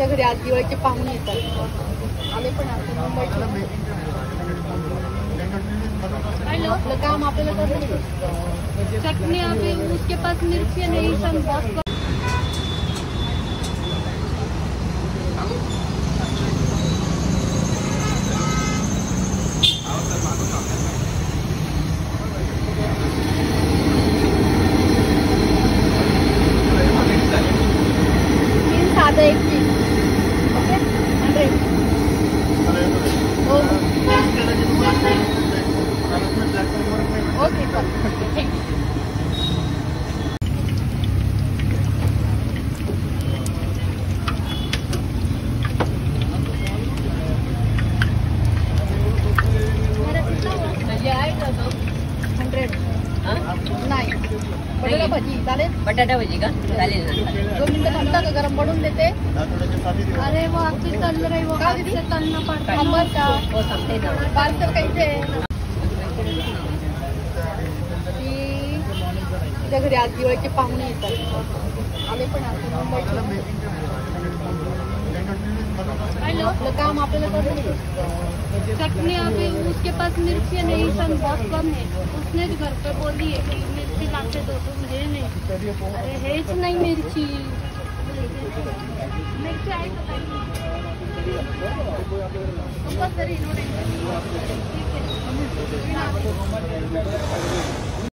माझ्या घरी आज दिवाळीचे पाहुणे येतात. आले पण आता मुंबईचे. आपलं काम आपल्याला करत चटणी अभी उसके पास मिर्ची नहीं सब बहुत 3 साधं 1 पीस. ओके 100. ओके चल. नाही बटाटा भाजी चालेल. बटाटा भाजी का चालेल ना. 2 मिनिटं थांबता का गरम पडून देते. अरे वो आपसे चल रही वो से तलना पड़ता है. नंबर का हो सांगते ना. पार्सल कैसे तुझ्या घरी आज दिवाळीचे पाहुणे येतात. आले पण आता मुंबईचे. आपलं काम आपल्याला करत चटनी अभी उसके पास मिर्ची नहीं सब बहुत कम है. उसने घर पे बोली है कि मिर्ची लाके दो तुम है नहीं. अरे हेच नहीं मिर्ची. मिर्ची आहे का कंपल्सरी.